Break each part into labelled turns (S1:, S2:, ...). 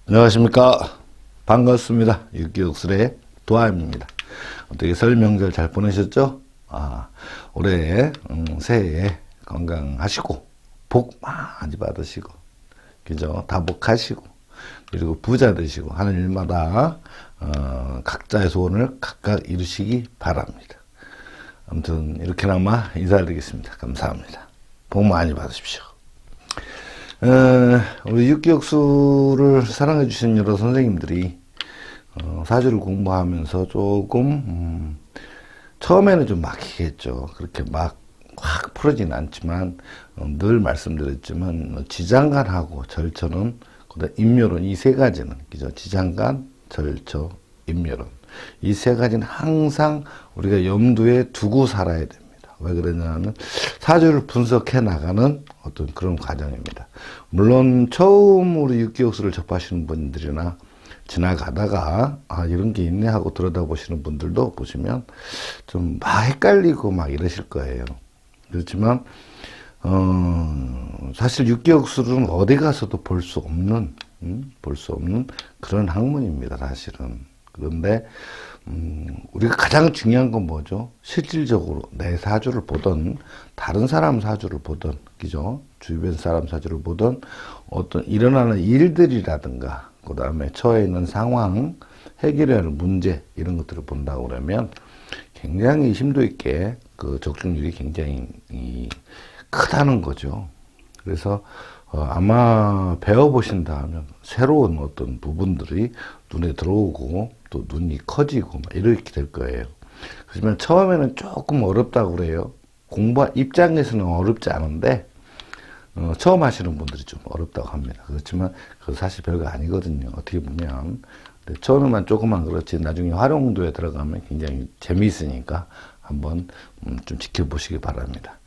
S1: 안녕하십니까. 반갑습니다. 육기육술의 도아입니다. 어떻게 설 명절 잘 보내셨죠? 올해 새해 건강하시고 복 많이 받으시고 그죠? 다복하시고 그리고 부자 되시고 하는 일마다 각자의 소원을 각각 이루시기 바랍니다. 아무튼 이렇게나마 인사드리겠습니다. 감사합니다. 복 많이 받으십시오. 우리 육기육수를 사랑해 주신 여러 선생님들이 사주를 공부하면서 조금 처음에는 좀 막히겠죠. 그렇게 막 확 풀어지는 않지만 늘 말씀드렸지만 지장간하고 절처는 그다음 인묘론 이 세 가지는 그죠? 지장간, 절처, 인묘론 이 세 가지는 항상 우리가 염두에 두고 살아야 됩니다. 왜 그러냐면 사주를 분석해 나가는 어떤 그런 과정입니다. 물론 처음 우리 육기육수를 접하시는 분들이나 지나가다가 이런 게 있네 하고 들여다보시는 분들도 보시면 좀 막 헷갈리고 막 이러실 거예요. 그렇지만 사실 육기육수는 어디 가서도 볼 수 없는 그런 학문입니다. 사실은. 그런데 우리가 가장 중요한 건 뭐죠? 실질적으로 내 사주를 보든 다른 사람 사주를 보든 그죠? 주변 사람 사주를 보든 어떤 일어나는 일들이라든가 그 다음에 처해 있는 상황, 해결해야 할 문제 이런 것들을 본다고 그러면 굉장히 심도 있게 그 적중률이 굉장히 크다는 거죠. 그래서 아마 배워보신다 하면 새로운 어떤 부분들이 눈에 들어오고 또 눈이 커지고 막 이렇게 될 거예요. 하지만 처음에는 조금 어렵다고 그래요. 공부 입장에서는 어렵지 않은데 처음 하시는 분들이 좀 어렵다고 합니다. 그렇지만 그거 사실 별거 아니거든요. 어떻게 보면. 근데 처음에만 조금만 그렇지 나중에 활용도에 들어가면 굉장히 재미있으니까 한번 좀 지켜보시기 바랍니다.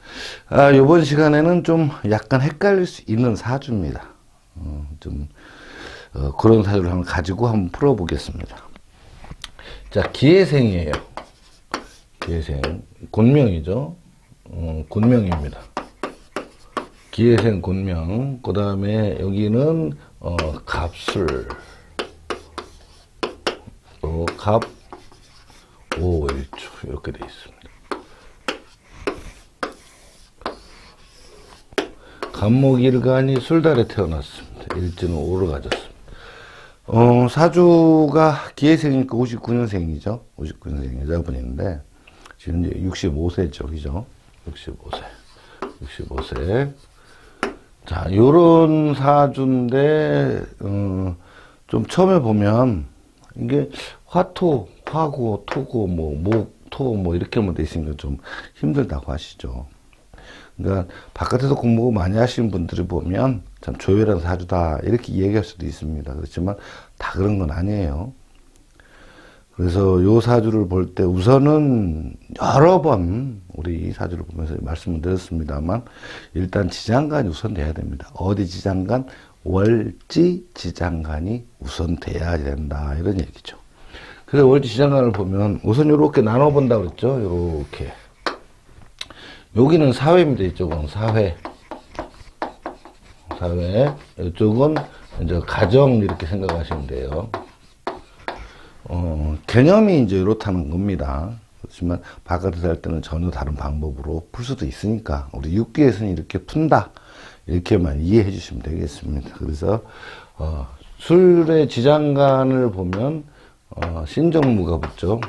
S1: 이번 시간에는 좀 약간 헷갈릴 수 있는 사주입니다. 그런 사주를 한번 가지고 한번 풀어보겠습니다. 자, 기해생이에요. 기해생. 곤명이죠. 곤명입니다. 기해생 곤명. 그 다음에 여기는 갑술. 갑, 오일주 이렇게 되어 있습니다. 갑목일간이 술달에 태어났습니다. 일주는 오를 가졌습니다. 사주가 기해생이니까 59년생이죠. 59년생 여자분인데 지금 이제 65세죠. 그죠? 65세. 자, 요런 사주인데 좀 처음에 보면 이게 화토, 화고, 토고, 목, 토, 이렇게만 돼 있으니까 좀 힘들다고 하시죠. 그러니까 바깥에서 공부 많이 하시는 분들이 보면 참 조율한 사주다 이렇게 얘기할 수도 있습니다. 그렇지만 다 그런 건 아니에요. 그래서 요 사주를 볼 때 우선은 여러 번 우리 이 사주를 보면서 말씀을 드렸습니다만 일단 지장간이 우선 돼야 됩니다. 어디 지장간? 월지 지장간이 우선 돼야 된다 이런 얘기죠. 그래서 월지 지장간을 보면 우선 이렇게 나눠 본다 그랬죠. 이렇게 여기는 사회입니다. 이쪽은 사회. 이쪽은 이제 가정 이렇게 생각하시면 돼요. 개념이 이제 이렇다는 겁니다. 그렇지만 바깥에서 할 때는 전혀 다른 방법으로 풀 수도 있으니까 우리 육기에서는 이렇게 푼다. 이렇게만 이해해 주시면 되겠습니다. 그래서 술의 지장간을 보면 신정무가 붙죠.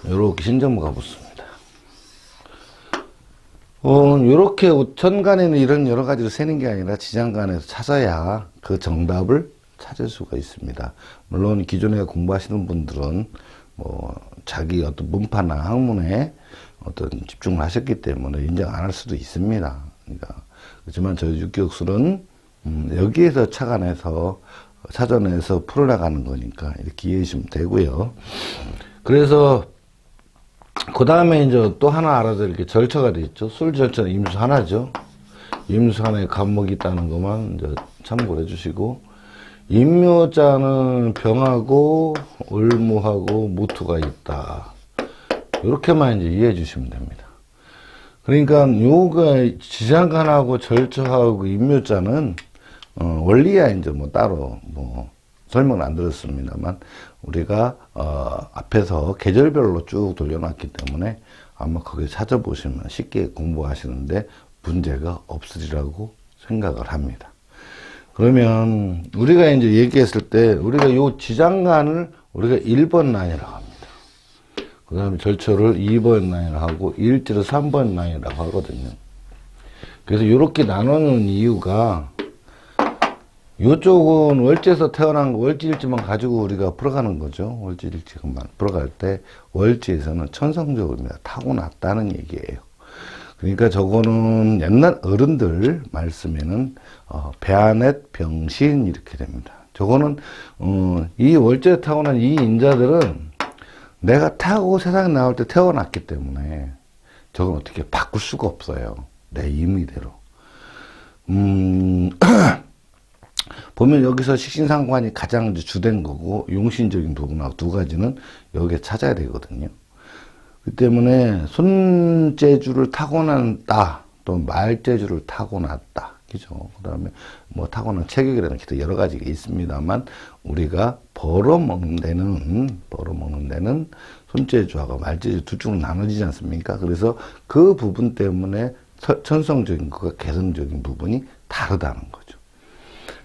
S1: 이렇게 신정무가 붙습니다. 이렇게 천간에는 이런 여러 가지로 세는 게 아니라 지장간에서 찾아야 그 정답을 찾을 수가 있습니다. 물론 기존에 공부하시는 분들은 자기 어떤 문파나 학문에 어떤 집중을 하셨기 때문에 인정 안 할 수도 있습니다. 그러니까 그렇지만 저희 육기육술은 여기에서 착안해서 사전에서 풀어나가는 거니까 이렇게 이해해 주시면 되고요. 그래서 그 다음에 이제 또 하나 알아둘 게 절처가 되어 있죠. 술절처는 임수 하나죠. 임수 하나에 갑목이 있다는 것만 이제 참고를 해주시고 임묘자는 병하고 을무하고 무투가 있다. 이렇게만 이제 이해해 주시면 됩니다. 그러니까 요가 지장간하고 절처하고 임묘자는 원리야 이제 뭐 따로 뭐 설명을 안 드렸습니다만 우리가 앞에서 계절별로 쭉 돌려놨기 때문에 아마 거기 찾아보시면 쉽게 공부하시는데 문제가 없으리라고 생각을 합니다. 그러면 우리가 이제 얘기했을 때 우리가 요 지장간을 우리가 1번 라인이라고 합니다. 그 다음에 절초를 2번 라인이라고 하고 일지를 3번 라인이라고 하거든요. 그래서 이렇게 나누는 이유가 이쪽은 월지에서 태어난 거 월지일지만 가지고 우리가 풀어가는 거죠. 월지일지만 풀어갈 때 월지에서는 천성적입니다. 타고났다는 얘기예요. 그러니까 저거는 옛날 어른들 말씀에는 배아넷 병신 이렇게 됩니다. 저거는 이 월지에 타고난 이 인자들은 내가 타고 세상에 나올 때 태어났기 때문에 저건 어떻게 바꿀 수가 없어요. 내 임의대로. 보면 여기서 식신상관이 가장 주된 거고 용신적인 부분하고 두 가지는 여기에 찾아야 되거든요. 그 때문에 손재주를 타고난다, 또 말재주를 타고났다, 그죠? 그 다음에 뭐 타고난 체격이라는 기타 여러 가지가 있습니다만 우리가 벌어먹는 데는 손재주하고 말재주 두 쪽으로 나눠지지 않습니까? 그래서 그 부분 때문에 천성적인 것과 개성적인 부분이 다르다는 거죠.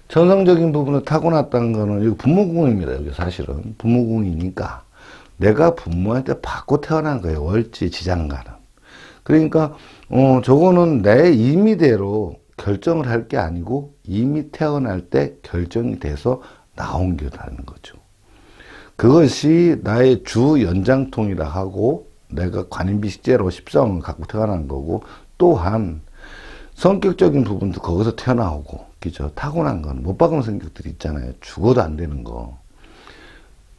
S1: 천성적인 부분을 타고났다는 거는 여기 부모궁입니다. 여기 사실은 부모궁이니까 내가 부모한테 받고 태어난 거예요. 월지 지장간은. 그러니까 저거는 내 임의대로 결정을 할 게 아니고 이미 태어날 때 결정이 돼서 나온 게라는 거죠. 그것이 나의 주 연장통이라 하고 내가 관인비식재로 십성을 갖고 태어난 거고 또한 성격적인 부분도 거기서 튀어나오고, 그죠? 타고난 건 못 바꾸는 성격들이 있잖아요. 죽어도 안 되는 거.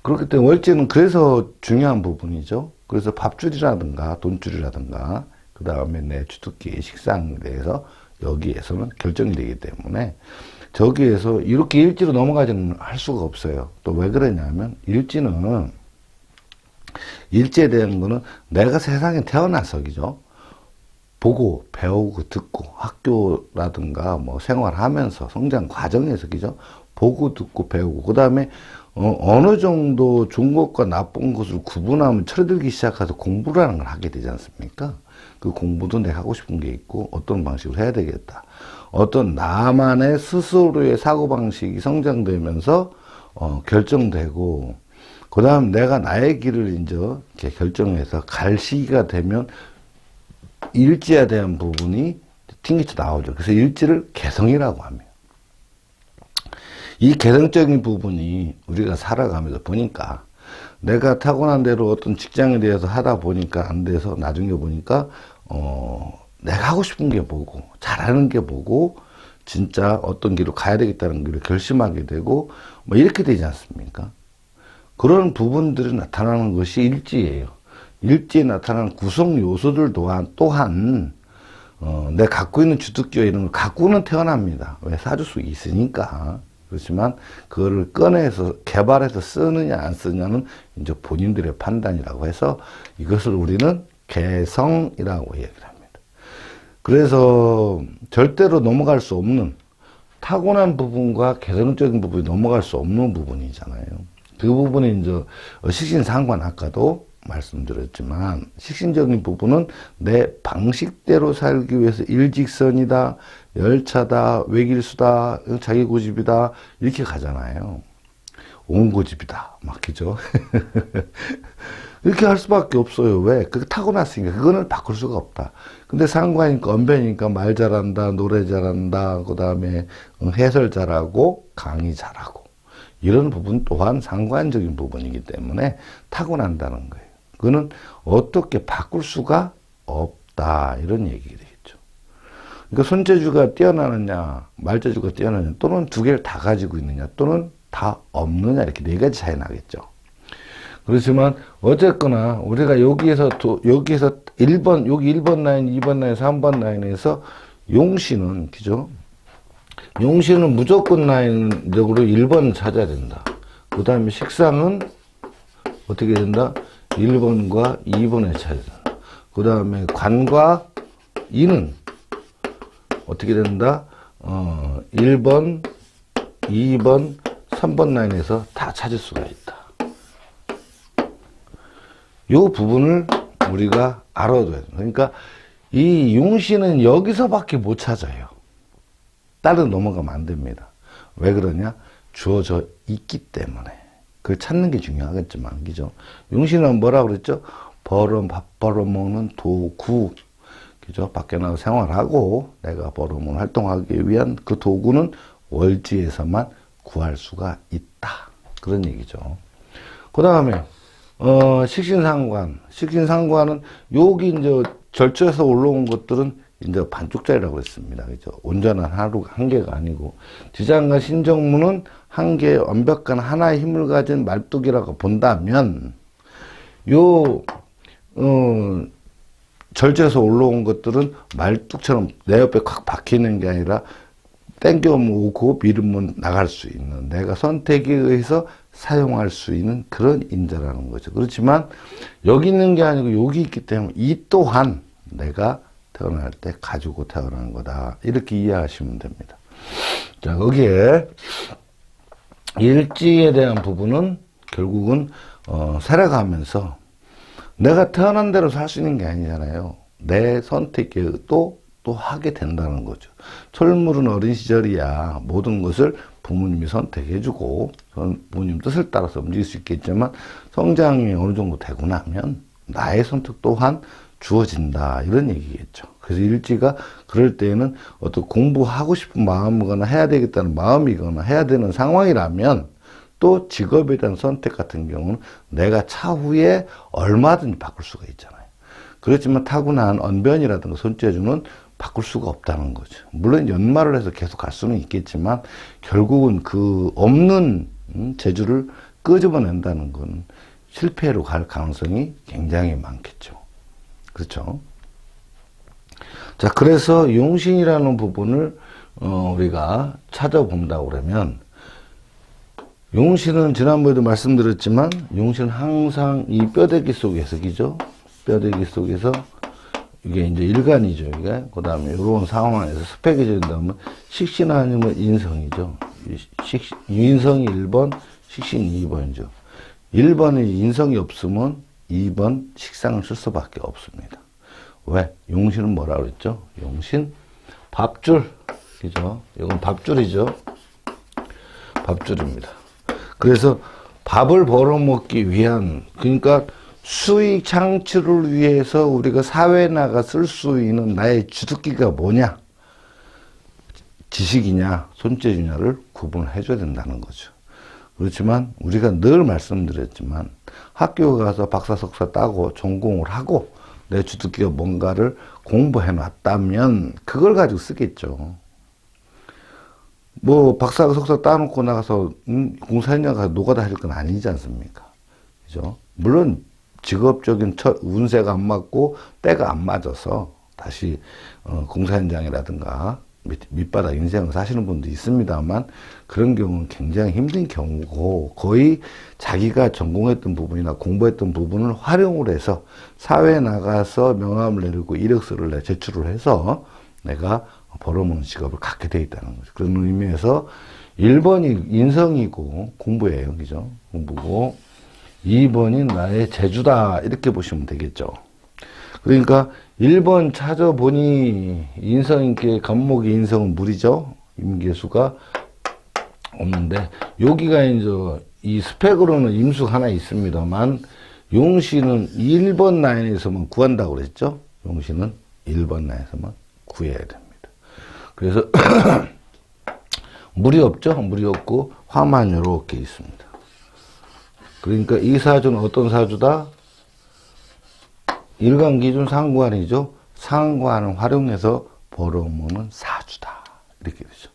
S1: 그렇기 때문에 월지는 그래서 중요한 부분이죠. 그래서 밥줄이라든가 돈줄이라든가 그 다음에 내 주특기 식상에 대해서 여기에서는 결정이 되기 때문에 저기에서 이렇게 일지로 넘어가지는 할 수가 없어요. 또 왜 그러냐면 일지에 대한 거는 내가 세상에 태어나서, 그죠? 보고 배우고 듣고 학교라든가 뭐 생활하면서 성장 과정에서, 그죠? 보고 듣고 배우고 그 다음에 어느 정도 좋은 것과 나쁜 것을 구분하면 철들기 시작해서 공부라는 걸 하게 되지 않습니까? 그 공부도 내가 하고 싶은 게 있고 어떤 방식으로 해야 되겠다. 어떤 나만의 스스로의 사고방식이 성장되면서 결정되고 그 다음 내가 나의 길을 이제 이렇게 결정해서 갈 시기가 되면 일지에 대한 부분이 튕기쳐 나오죠. 그래서 일지를 개성이라고 합니다. 이 개성적인 부분이 우리가 살아가면서 보니까 내가 타고난 대로 어떤 직장에 대해서 하다 보니까 안 돼서 나중에 보니까 내가 하고 싶은 게 뭐고 잘하는 게 뭐고 진짜 어떤 길로 가야 되겠다는 길을 결심하게 되고 뭐 이렇게 되지 않습니까? 그런 부분들이 나타나는 것이 일지예요. 일지에 나타나는 구성 요소들 또한 내가 갖고 있는 주특기와 이런 걸 갖고는 태어납니다. 왜? 사주속이 있으니까. 그렇지만 그거를 꺼내서 개발해서 쓰느냐 안 쓰느냐는 이제 본인들의 판단이라고 해서 이것을 우리는 개성이라고 얘기를 합니다. 그래서 절대로 넘어갈 수 없는 타고난 부분과 개성적인 부분이 넘어갈 수 없는 부분이잖아요. 그 부분이 이제 식신상관 아까도 말씀드렸지만 식신적인 부분은 내 방식대로 살기 위해서 일직선이다, 열차다, 외길수다, 자기 고집이다 이렇게 가잖아요. 온고집이다 막 그죠? 이렇게 할 수밖에 없어요. 왜? 그게 타고났으니까 그거는 바꿀 수가 없다. 근데 상관이니까 언변이니까 말 잘한다, 노래 잘한다, 그 다음에 해설 잘하고 강의 잘하고 이런 부분 또한 상관적인 부분이기 때문에 타고난다는 거예요. 그거는 어떻게 바꿀 수가 없다 이런 얘기가 되겠죠. 그러니까 손재주가 뛰어나느냐 말재주가 뛰어나느냐 또는 두 개를 다 가지고 있느냐 또는 다 없느냐 이렇게 네 가지 차이 나겠죠. 그렇지만 어쨌거나 우리가 여기에서 1번 여기 1번 라인 2번 라인 3번 라인에서 용신은 그죠? 용신은 무조건 라인적으로 1번을 찾아야 된다. 그 다음에 식상은 어떻게 된다? 1번과 2번에 찾아야 된다. 그 다음에 관과 인은 어떻게 된다? 1번, 2번, 3번 라인에서 다 찾을 수가 있다. 이 부분을 우리가 알아둬야 돼요. 그러니까 이 용신은 여기서밖에 못 찾아요. 다른 넘어가면 안 됩니다. 왜 그러냐? 주어져 있기 때문에. 그걸 찾는 게 중요하겠지만, 그죠? 용신은 뭐라 그랬죠? 밥 벌어먹는 도구. 그죠? 밖에 나가 생활하고 내가 벌어먹는 활동하기 위한 그 도구는 월지에서만 구할 수가 있다. 그런 얘기죠. 그 다음에, 식신상관. 식신상관은 여기 이제 절조해서 올라온 것들은 이제 반쪽짜리라고 했습니다. 그죠? 온전한 하루 한 개가 아니고, 지장과 신정문은 한 개의 완벽한 하나의 힘을 가진 말뚝이라고 본다면, 절제해서 올라온 것들은 말뚝처럼 내 옆에 콱 박히는 게 아니라 땡겨 모으고 밀으면 나갈 수 있는, 내가 선택에 의해서 사용할 수 있는 그런 인자라는 거죠. 그렇지만 여기 있는 게 아니고 여기 있기 때문에 이 또한 내가 태어날 때 가지고 태어난 거다. 이렇게 이해하시면 됩니다. 자, 거기에 일지에 대한 부분은 결국은 살아가면서 내가 태어난 대로 살 수 있는 게 아니잖아요. 내 선택에 또 하게 된다는 거죠. 철물은 어린 시절이야 모든 것을 부모님이 선택해주고 부모님 뜻을 따라서 움직일 수 있겠지만 성장이 어느 정도 되고 나면 나의 선택 또한 주어진다, 이런 얘기겠죠. 그래서 일지가 그럴 때에는 어떤 공부하고 싶은 마음이거나 해야 되겠다는 마음이거나 해야 되는 상황이라면, 또 직업에 대한 선택 같은 경우는 내가 차후에 얼마든지 바꿀 수가 있잖아요. 그렇지만 타고난 언변이라든가 손재주는 바꿀 수가 없다는 거죠. 물론 연말을 해서 계속 갈 수는 있겠지만 결국은 그 없는 재주를 끄집어낸다는 건 실패로 갈 가능성이 굉장히 많겠죠. 그렇죠? 자, 그래서 용신이라는 부분을 우리가 찾아본다고 그러면, 용신은 지난번에도 말씀드렸지만 용신은 항상 이 뼈대기 속에서, 그죠? 뼈대기 속에서 이게 이제 일간이죠. 이게 그 다음에 이런 상황에서 스펙이 된다면 식신 아니면 인성이죠. 인성이 1번, 식신이 2번이죠. 1번에 인성이 없으면 2번 식상을 쓸 수밖에 없습니다. 왜? 용신은 뭐라 그랬죠? 용신 밥줄, 그죠? 이건 밥줄이죠. 밥줄입니다. 그래서 밥을 벌어먹기 위한, 그러니까 수익 창출을 위해서 우리가 사회에 나가 쓸 수 있는 나의 주특기가 뭐냐? 지식이냐, 손재주냐를 구분을 해줘야 된다는 거죠. 그렇지만 우리가 늘 말씀드렸지만 학교 가서 박사, 석사 따고 전공을 하고 내 주특기가 뭔가를 공부해 놨다면 그걸 가지고 쓰겠죠. 뭐 박사, 석사 따놓고 나가서 공사 현장 가서 노가다 할 건 아니지 않습니까? 그죠? 물론 직업적인 운세가 안 맞고 때가 안 맞아서 다시 공사 현장이라든가 밑바닥 인생을 사시는 분도 있습니다만, 그런 경우는 굉장히 힘든 경우고 거의 자기가 전공했던 부분이나 공부했던 부분을 활용을 해서 사회에 나가서 명함을 내리고 이력서를 제출을 해서 내가 벌어먹는 직업을 갖게 돼 있다는 거죠. 그런 의미에서 1번이 인성이고 공부예요. 그죠? 공부고 2번이 나의 재주다, 이렇게 보시면 되겠죠. 그러니까 1번 찾아보니 인성인께 간목의 인성은 물이죠. 임계수가 없는데, 여기가 이제 이 스펙으로는 임수 하나 있습니다만 용신은 1번 라인에서만 구한다고 그랬죠. 용신은 1번 라인에서만 구해야 됩니다. 그래서 물이 없죠. 물이 없고 화만 이렇게 있습니다. 그러니까 이 사주는 어떤 사주다? 일간 기준 상관이죠. 상관을 활용해서 벌어먹는 사주다, 이렇게 되죠.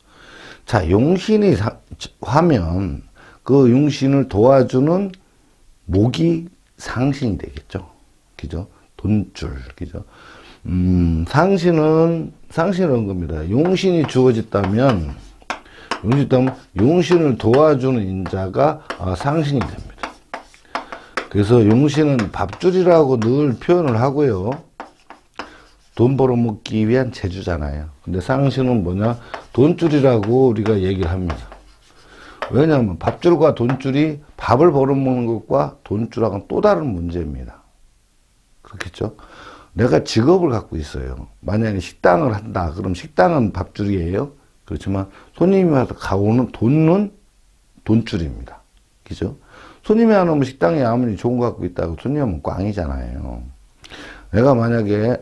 S1: 자, 용신이 하면 그 용신을 도와주는 목이 상신이 되겠죠. 그죠? 돈줄, 그죠? 상신은 겁니다. 용신이 주어졌다면, 용신을 도와주는 인자가 상신이 됩니다. 그래서 용신은 밥줄이라고 늘 표현을 하고요. 돈 벌어먹기 위한 재주잖아요. 근데 상신은 뭐냐? 돈줄이라고 우리가 얘기를 합니다. 왜냐하면 밥줄과 돈줄이 밥을 벌어먹는 것과 돈줄하고는 또 다른 문제입니다. 그렇겠죠? 내가 직업을 갖고 있어요. 만약에 식당을 한다. 그럼 식당은 밥줄이에요. 그렇지만 손님이 와서 가오는 돈은 돈줄입니다. 그죠? 손님이 안 오면 식당에 아무리 좋은 거 갖고 있다고 손님이 오면 꽝이잖아요. 내가 만약에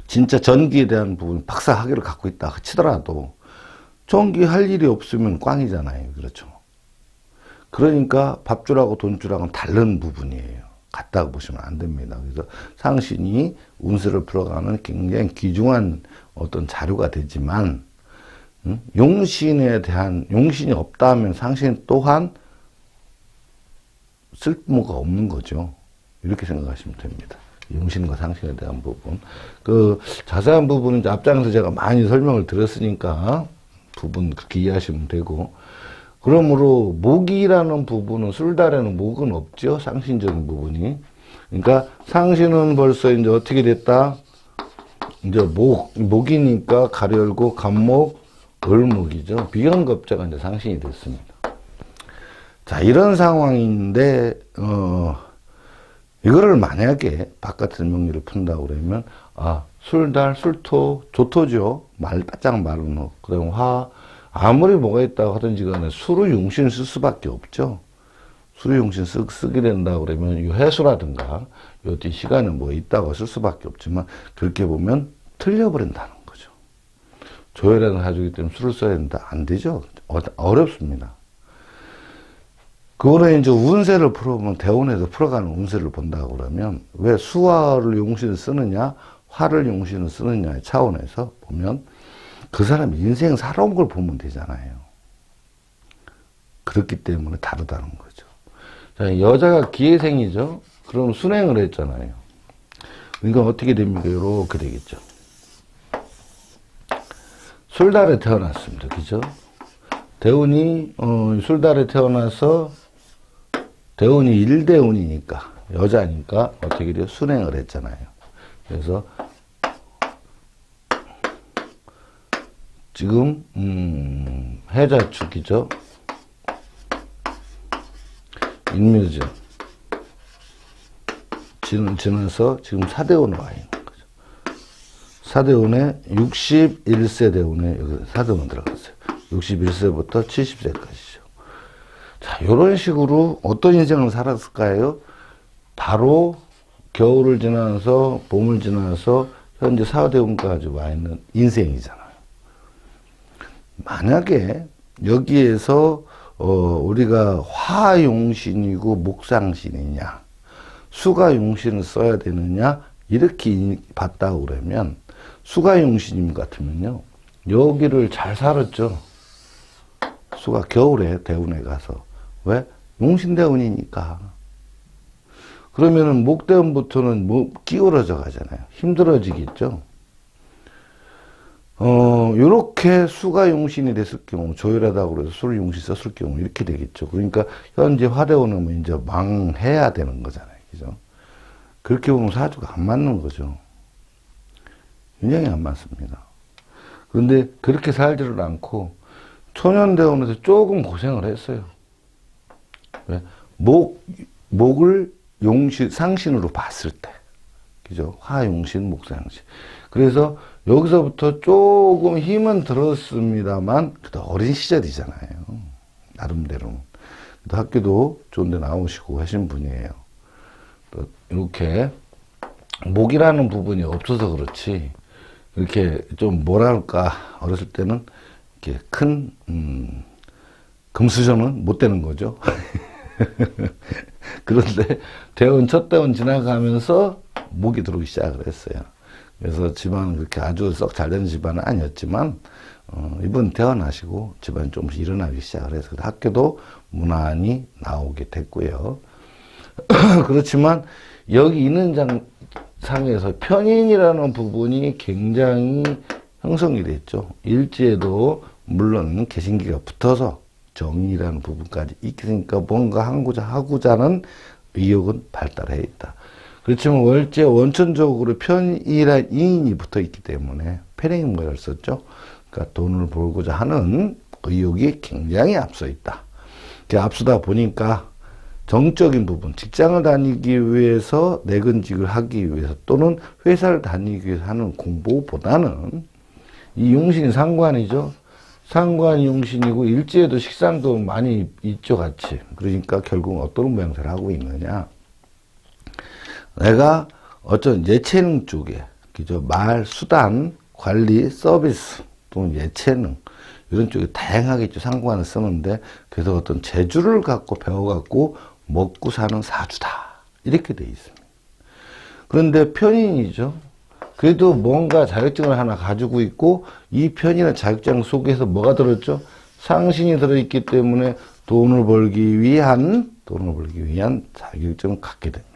S1: 진짜 전기에 대한 부분 박사 학위를 갖고 있다 치더라도 전기 할 일이 없으면 꽝이잖아요. 그렇죠? 그러니까 밥줄하고 돈줄하고는 다른 부분이에요. 같다고 보시면 안 됩니다. 그래서 상신이 운세를 풀어가는 굉장히 귀중한 어떤 자료가 되지만 용신에 대한 용신이 없다 하면 상신 또한 쓸모가 없는 거죠. 이렇게 생각하시면 됩니다. 용신과 상신에 대한 부분. 그 자세한 부분은 이제 앞장에서 제가 많이 설명을 드렸으니까 부분 그렇게 이해하시면 되고, 그러므로 목이라는 부분은 술달에는 목은 없죠. 상신적인 부분이. 그러니까 상신은 벌써 이제 어떻게 됐다? 이제 목이니까 가려 열고 간목, 을목이죠. 비견겁자가 이제 상신이 됐습니다. 자, 이런 상황인데, 이거를 만약에 바깥의 명리를 푼다고 그러면, 술달, 술토, 조토죠. 바짝 마른 호. 그 다음 아무리 뭐가 있다고 하든지 간에 수로 용신을 쓸 수밖에 없죠. 수로 용신 쓰게 된다고 그러면, 이 해수라든가, 요 뒤 시간에 뭐 있다고 쓸 수밖에 없지만, 그렇게 보면 틀려버린다는 거죠. 조혈에는 해주기 때문에 수를 써야 된다. 안 되죠. 어렵습니다. 그거는 이제 운세를 풀어보면 대운에서 풀어가는 운세를 본다고 그러면 왜 수화를 용신을 쓰느냐, 화를 용신을 쓰느냐의 차원에서 보면 그 사람 인생 살아온 걸 보면 되잖아요. 그렇기 때문에 다르다는 거죠. 자, 여자가 기회생이죠. 그럼 순행을 했잖아요. 그러니까 어떻게 됩니까? 이렇게 되겠죠. 술달에 태어났습니다. 그죠? 대운이 술달에 태어나서 대운이 1대운이니까 여자니까 어떻게 돼요? 순행을 했잖아요. 그래서 지금 해자축이죠. 인묘죠. 지나서 지금 4대운으로 와 있는 거죠. 4대운에 61세 대운에 여기 4대운 들어갔어요. 61세부터 70세까지죠. 자, 이런 식으로 어떤 인생을 살았을까요? 바로 겨울을 지나서 봄을 지나서 현재 4대운까지 와 있는 인생이잖아요. 만약에 여기에서 우리가 화용신이고 목상신이냐, 수가용신을 써야 되느냐 이렇게 봤다고 그러면 수가용신님 같으면요, 여기를 잘 살았죠. 수가 겨울에 대운에 가서. 왜? 용신대운이니까. 그러면은 목대운부터는 기울어져 가잖아요. 힘들어지겠죠. 요렇게 수가 용신이 됐을 경우, 조율하다고 해서 술 용신 썼을 경우 이렇게 되겠죠. 그러니까 현재 화대운은 이제 망해야 되는 거잖아요. 그죠? 그렇게 보면 사주가 안 맞는 거죠. 굉장히 안 맞습니다. 그런데 그렇게 살지를 않고 초년대운에서 조금 고생을 했어요. 왜? 목을 용신, 상신으로 봤을 때. 그죠? 화용신, 목상신. 그래서 여기서부터 조금 힘은 들었습니다만, 그래도 어린 시절이잖아요. 나름대로. 학교도 좋은 데 나오시고 하신 분이에요. 또 이렇게 목이라는 부분이 없어서 그렇지, 이렇게 좀 뭐랄까, 어렸을 때는 이렇게 큰, 금수저는 못 되는 거죠. 그런데 대운, 첫 대운 지나가면서 목이 들어오기 시작을 했어요. 그래서 집안은 그렇게 아주 썩 잘 되는 집안은 아니었지만, 이분 태어나시고 집안이 조금씩 일어나기 시작을 해서 학교도 무난히 나오게 됐고요. 그렇지만 여기 있는 상에서 편인이라는 부분이 굉장히 형성이 됐죠. 일지에도 물론 개신기가 붙어서 정인이라는 부분까지 있으니까 뭔가 하고자 하는 의욕은 발달해 있다. 그렇지만 월제 원천적으로 편이란 인이 붙어 있기 때문에 편행인가를 썼죠. 그러니까 돈을 벌고자 하는 의욕이 굉장히 앞서 있다. 앞서다 보니까 정적인 부분, 직장을 다니기 위해서 내근직을 하기 위해서 또는 회사를 다니기 위해서 하는 공부보다는 이 용신이 상관이죠. 상관이 용신이고 일지에도 식상도 많이 있죠, 같이. 그러니까 결국 어떤 모양새를 하고 있느냐. 내가 어떤 예체능 쪽에, 그죠? 말, 수단, 관리, 서비스 또는 예체능 이런 쪽에 다양하게 있죠. 상관을 쓰는데 그래서 어떤 재주를 갖고 배워갖고 먹고 사는 사주다. 이렇게 돼 있습니다. 그런데 편인이죠. 그래도 뭔가 자격증을 하나 가지고 있고 이 편인의 자격증 속에서 뭐가 들었죠? 상신이 들어있기 때문에 돈을 벌기 위한 자격증을 갖게 됩니다.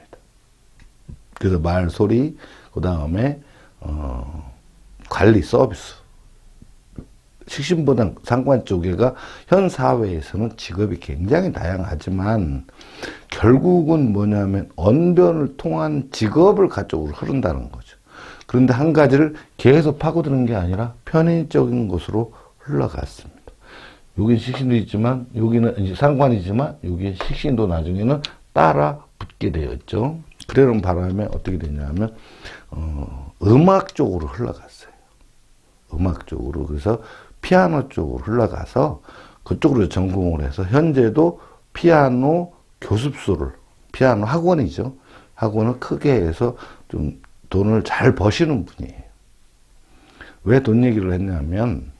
S1: 그래서 말, 소리, 그 다음에 관리, 서비스. 식신보단 상관 쪽에가 현 사회에서는 직업이 굉장히 다양하지만 결국은 뭐냐면 언변을 통한 직업을 그쪽으로 흐른다는 거죠. 그런데 한 가지를 계속 파고드는 게 아니라 편인적인 곳으로 흘러갔습니다. 여긴 식신도 있지만 여기는 이제 상관이지만 여기에 식신도 나중에는 따라 붙게 되었죠. 그러는 바람에 어떻게 되냐면 음악 쪽으로 흘러갔어요. 음악 쪽으로. 그래서 피아노 쪽으로 흘러가서 그쪽으로 전공을 해서 현재도 피아노 교습소를, 피아노 학원이죠. 학원을 크게 해서 좀 돈을 잘 버시는 분이에요. 왜 돈 얘기를 했냐면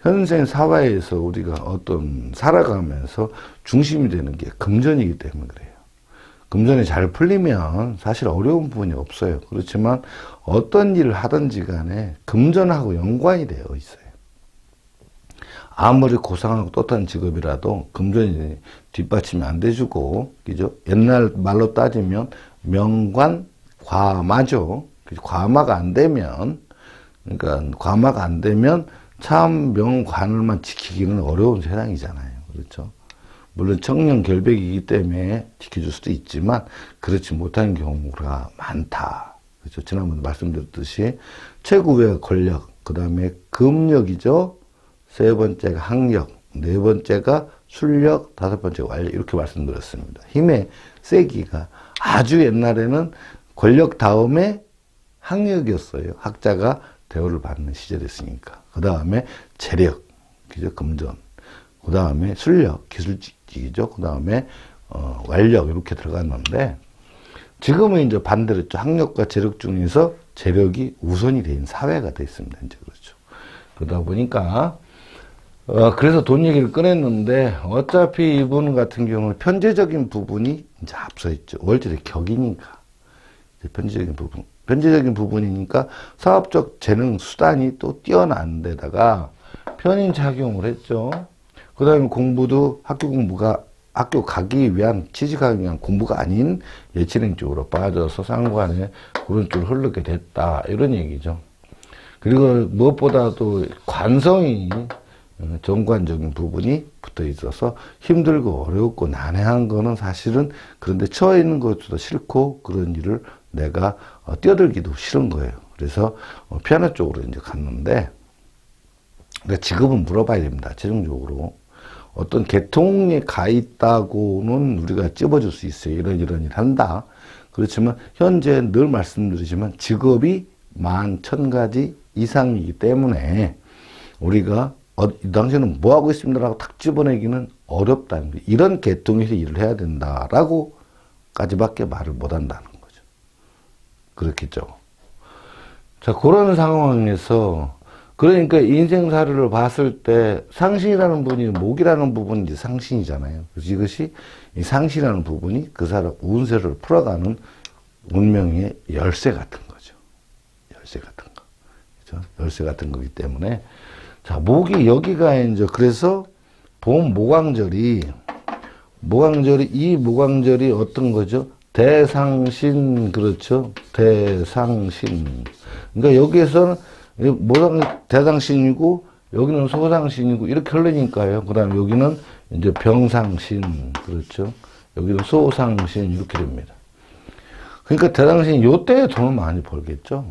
S1: 현생 사회에서 우리가 어떤 살아가면서 중심이 되는 게 금전이기 때문에 그래요. 금전이 잘 풀리면 사실 어려운 부분이 없어요. 그렇지만 어떤 일을 하든지 간에 금전하고 연관이 되어 있어요. 아무리 고상하고 떳한 직업이라도 금전이 뒷받침이 안 돼주고, 그죠? 옛날 말로 따지면 명관, 과마죠. 과마가 안 되면, 그러니까 과마가 안 되면 참 명관을만 지키기는 어려운 세상이잖아요. 그렇죠? 물론 청년 결백이기 때문에 지켜줄 수도 있지만 그렇지 못한 경우가 많다. 그렇죠? 지난번에 말씀드렸듯이 최고의 권력, 그 다음에 금력이죠. 세 번째가 학력, 네 번째가 술력, 다섯 번째가 완력 이렇게 말씀드렸습니다. 힘의 세기가 아주 옛날에는 권력 다음에 학력이었어요. 학자가 대우를 받는 시절이었으니까. 그 다음에 재력, 그죠? 금전. 그 다음에 술력, 기술직이죠. 그 다음에 완력 이렇게 들어갔는데 지금은 이제 반대로 했죠. 학력과 재력 중에서 재력이 우선이 된 사회가 됐습니다. 이제 그렇죠. 그러다 보니까 그래서 돈 얘기를 꺼냈는데 어차피 이분 같은 경우는 편제적인 부분이 이제 앞서 있죠. 월절의 격이니까 이제 편제적인 부분이니까 사업적 재능 수단이 또 뛰어난 데다가 편인 작용을 했죠. 그 다음에 공부도 학교 가기 위한 취직하기 위한 공부가 아닌 예체능 쪽으로 빠져서 상관에 그런 쪽으로 흐르게 됐다 이런 얘기죠. 그리고 무엇보다도 관성이 정관적인 부분이 붙어 있어서 힘들고 어렵고 난해한 거는 사실은 그런데 처해 있는 것도 싫고 그런 일을 내가 뛰어들기도 싫은 거예요. 그래서 피아노 쪽으로 이제 갔는데 그러니까 직업은 물어봐야 됩니다. 최종적으로 어떤 계통에 가 있다고는 우리가 찝어줄 수 있어요. 이런 일 한다. 그렇지만 현재 늘 말씀드리지만 직업이 11,000가지 이상이기 때문에 우리가 이 당시에는 뭐 하고 있습니다라고 탁 집어내기는 어렵다는 거예요. 이런 계통에서 일을 해야 된다라고 까지밖에 말을 못 한다는 거죠. 그렇겠죠. 자, 그런 상황에서 그러니까 인생사를 봤을 때 상신이라는 부분이 목이라는 부분이 이제 상신이잖아요. 그래서 이것이 이 상신이라는 부분이 그 사람 운세를 풀어가는 운명의 열쇠 같은 거죠. 열쇠 같은 거. 그렇죠? 열쇠 같은 거기 때문에 자, 목이 여기가 이제 그래서 봄 모광절이 이 모광절이 어떤 거죠? 대상신 그렇죠? 대상신. 그러니까 여기에서는 대상신이고 여기는 소상신이고 이렇게 흘러니까요. 그다음에 여기는 이제 병상신 그렇죠? 여기는 소상신 이렇게 됩니다. 그러니까 대상신 요때 돈을 많이 벌겠죠.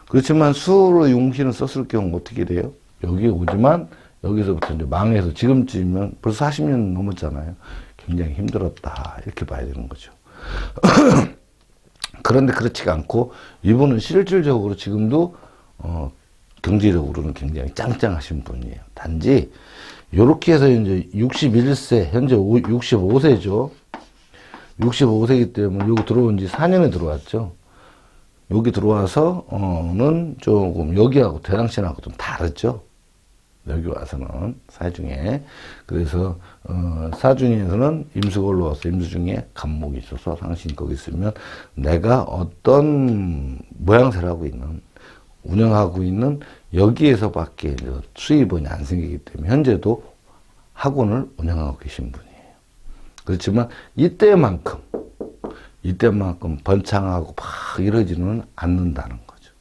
S1: 그렇지만 수로 용신을 썼을 경우 어떻게 돼요? 여기 오지만 여기서부터 이제 망해서 지금쯤이면 벌써 40년 넘었잖아요. 굉장히 힘들었다. 이렇게 봐야 되는 거죠. 그런데 그렇지가 않고, 이분은 실질적으로 지금도, 경제적으로는 굉장히 짱짱하신 분이에요. 단지, 요렇게 해서 이제 61세, 현재 65세죠. 65세이기 때문에 여기 들어온 지 4년에 들어왔죠. 여기 들어와서는 조금 여기하고 대당신하고 좀 다르죠. 여기 와서는 사중에. 그래서 사중에서는 임수가 올라와서 임수 중에 간목이 있어서 상신이 거기 있으면 내가 어떤 모양새를 하고 있는, 운영하고 있는 여기에서밖에 수입원이 안 생기기 때문에 현재도 학원을 운영하고 계신 분이에요. 그렇지만 이때만큼 번창하고 막 이러지는 않는다는 거죠.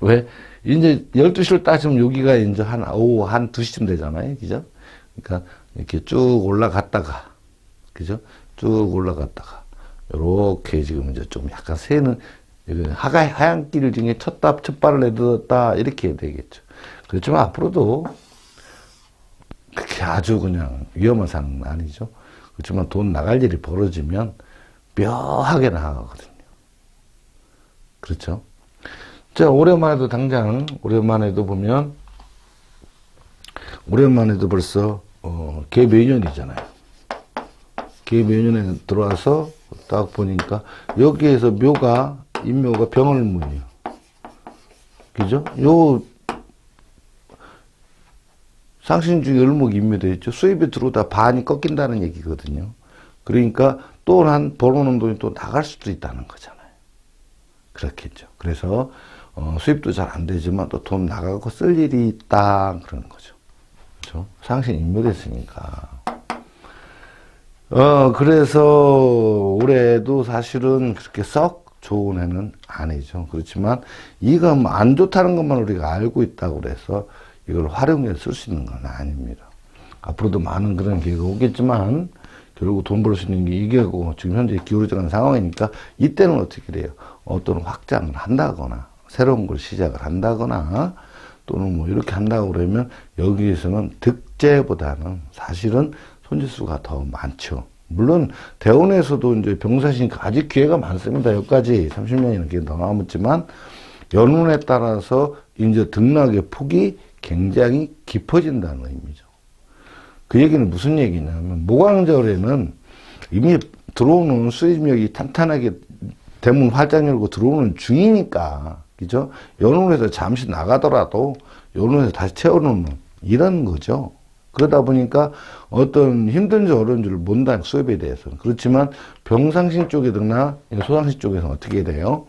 S1: 왜? 이제 12시를 따지면 여기가 이제 오후 한 2시쯤 되잖아요. 그죠? 그러니까 이렇게 쭉 올라갔다가, 그죠? 쭉 올라갔다가, 요렇게 지금 이제 좀 약간 새는, 하얀 길 중에 첫 발을 내딛었다. 이렇게 되겠죠. 그렇지만 앞으로도 그렇게 아주 그냥 위험한 상황은 아니죠. 그렇지만 돈 나갈 일이 벌어지면 묘하게 나가거든요. 그렇죠? 자, 오랜만에도 보면, 오랜만에도 벌써, 개묘년이잖아요. 개묘년에 들어와서 딱 보니까, 여기에서 인묘가 병을문이요. 그죠? 상신 중에 을목이 인묘되어 있죠. 수입이 들어오다 반이 꺾인다는 얘기거든요. 그러니까 또 벌어놓은 돈이 또 나갈 수도 있다는 거잖아요. 그렇겠죠. 그래서, 수입도 잘 안 되지만 또 돈 나가고 쓸 일이 있다. 그런 거죠. 그렇죠? 상신이 인묘됐으니까. 그래서 올해도 사실은 그렇게 썩 좋은 해는 아니죠. 그렇지만 이거 안 좋다는 것만 우리가 알고 있다고 그래서 이걸 활용해서 쓸 수 있는 건 아닙니다. 앞으로도 많은 그런 기회가 오겠지만 결국 돈 벌 수 있는 게 이게고 지금 현재 기울어져 가는 상황이니까 이때는 어떻게 돼요? 어떤 확장을 한다거나 새로운 걸 시작을 한다거나 또는 뭐 이렇게 한다고 그러면 여기에서는 득재보다는 사실은 손재수가 더 많죠. 물론 대원에서도 이제 병사시니까 아직 기회가 많습니다. 여기까지 30년이나 기회 더 남았지만 연운에 따라서 이제 등락의 폭이 굉장히 깊어진다는 의미죠. 그 얘기는 무슨 얘기냐면 모광절에는 이미 들어오는 수입력이 탄탄하게 대문 활짝 열고 들어오는 중이니까, 그죠? 연운에서 잠시 나가더라도 연운에서 다시 채워놓는 이런 거죠. 그러다 보니까 어떤 힘든지 어려운지를 모른다는 수입에 대해서는. 그렇지만 병상신 쪽이나 소상신 쪽에서는 어떻게 돼요?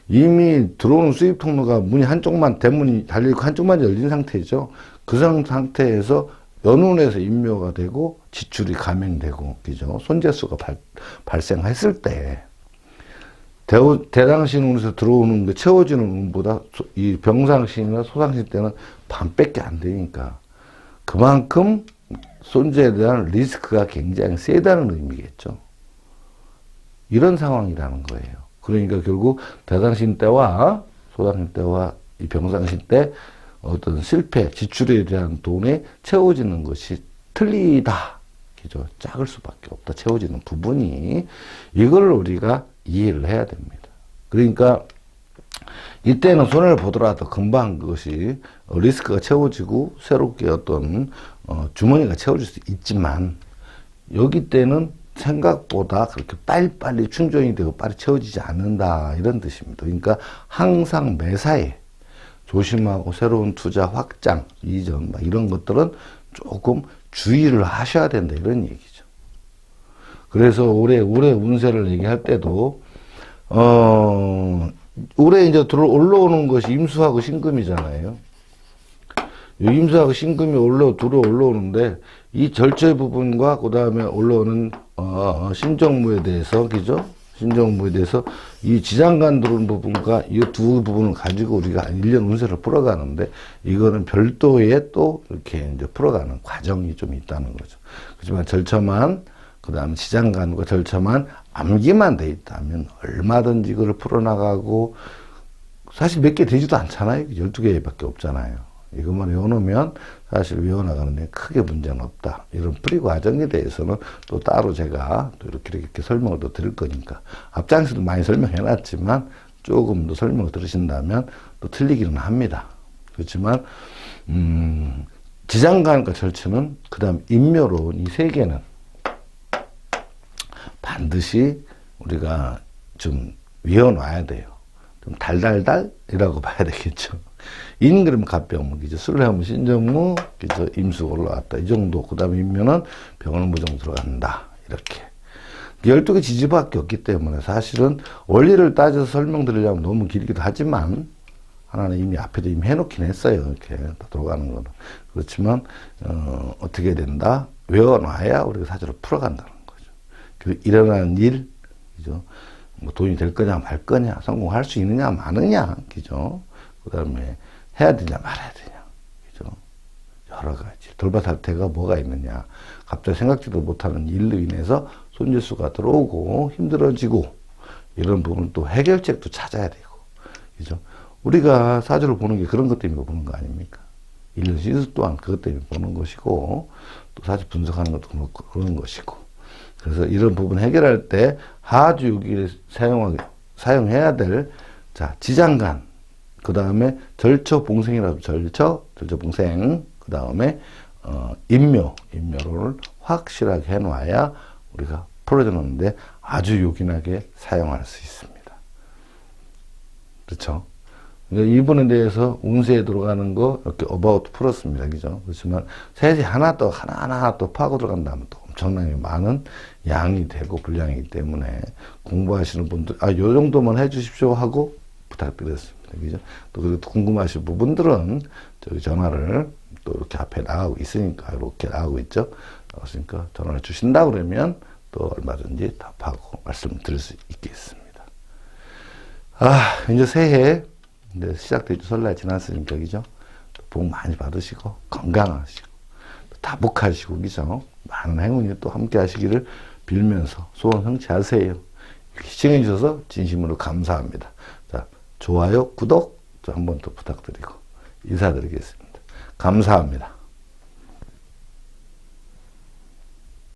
S1: 이미 들어오는 수입 통로가 문이 한쪽만, 대문이 달려있고 한쪽만 열린 상태죠. 그 상태에서 연운에서 인묘가 되고 지출이 감행되고, 그죠? 손재수가 발생했을 때 대당신 운에서 들어오는 게 채워지는 운보다 이 병상신이나 소상신 때는 반밖에 안 되니까 그만큼 손재에 대한 리스크가 굉장히 세다는 의미겠죠. 이런 상황이라는 거예요. 그러니까 결국 대당신 때와 소상신 때와 이 병상신 때 어떤 실패, 지출에 대한 돈에 채워지는 것이 틀리다. 그죠? 작을 수밖에 없다. 채워지는 부분이. 이걸 우리가 이해를 해야 됩니다. 그러니까 이때는 손해를 보더라도 금방 그것이 리스크가 채워지고 새롭게 어떤 주머니가 채워질 수 있지만 여기 때는 생각보다 그렇게 빨리빨리 충전이 되고 빨리 채워지지 않는다 이런 뜻입니다. 그러니까 항상 매사에 조심하고 새로운 투자 확장, 이전 막 이런 것들은 조금 주의를 하셔야 된다 이런 얘기죠. 그래서 올해 운세를 얘기할 때도 올해 이제 올라오는 것이 임수하고 신금이잖아요. 임수하고 신금이 올라오는데 이 절제 부분과 그 다음에 올라오는 신정무에 대해서, 그죠? 신정무에 대해서 이 지장간 들어오는 부분과 이 두 부분을 가지고 우리가 1년 운세를 풀어가는데 이거는 별도의 또 이렇게 이제 풀어가는 과정이 좀 있다는 거죠. 그렇지만 절차만, 그 다음에 지장간과 절차만 암기만 돼 있다면 얼마든지 이걸 풀어나가고 사실 몇 개 되지도 않잖아요. 12개밖에 없잖아요. 이것만 외워놓으면 사실 외워나가는 데 크게 문제는 없다. 이런 풀이 과정에 대해서는 또 따로 제가 또 이렇게 설명을 또 드릴 거니까. 앞장에서도 많이 설명해 놨지만 조금 더 설명을 들으신다면 또 틀리기는 합니다. 그렇지만, 지장간과 절처는, 그 다음 인묘론, 이 세 개는 반드시 우리가 좀 외워놔야 돼요. 좀 달달달이라고 봐야 되겠죠. 인 그러면 갑병목이죠. 술래하면 신정무, 그죠? 임수 올라왔다. 이 정도. 그 다음에 인묘는 병을 무정 들어간다. 이렇게. 12개 지지밖에 없기 때문에 사실은 원리를 따져서 설명드리려면 너무 길기도 하지만, 하나는 이미 앞에도 이미 해놓긴 했어요. 이렇게 들어가는 거는. 그렇지만, 어떻게 된다? 외워놔야 우리가 사실을 풀어간다는 거죠. 그 일어나는 일, 그죠? 뭐 돈이 될 거냐, 말 거냐, 성공할 수 있느냐, 마느냐, 그죠? 그 다음에 해야 되냐, 말아야 되냐, 그죠? 여러 가지. 돌발 사태가 뭐가 있느냐. 갑자기 생각지도 못하는 일로 인해서 손실수가 들어오고 힘들어지고, 이런 부분 또 해결책도 찾아야 되고, 그죠? 우리가 사주를 보는 게 그런 것 때문에 보는 거 아닙니까? 일년 신수 또한 그것 때문에 보는 것이고, 또 사주 분석하는 것도 그런 것이고. 그래서 이런 부분 해결할 때 하주 유기를 사용해야 될, 자, 지장간, 그 다음에 절처봉생이라고 절처봉생, 그 다음에, 인묘를 확실하게 해놔야 우리가 풀어주는데 아주 요긴하게 사용할 수 있습니다. 그렇죠? 이 부분에 대해서 운세에 들어가는 거 이렇게 어바웃 풀었습니다. 그죠? 그렇지만 세세 하나 또 파고 들어간다면 또 엄청나게 많은 양이 되고 분량이기 때문에 공부하시는 분들, 요 정도만 해 주십시오 하고 부탁드렸습니다. 그죠? 또 그리고 궁금하신 부분들은 저기 전화를 또 이렇게 앞에 나가고 있으니까, 이렇게 나가고 있죠? 그러니까 전화를 주신다 그러면 또 얼마든지 답하고 말씀드릴 수 있겠습니다. 이제 새해, 이제 시작되죠. 설날 지났으니까, 그죠? 복 많이 받으시고, 건강하시고, 다복하시고, 그죠? 많은 행운이 또 함께 하시기를 빌면서 소원 성취하세요. 이렇게 시청해주셔서 진심으로 감사합니다. 자, 좋아요, 구독 한 번 더 부탁드리고, 인사드리겠습니다. 감사합니다.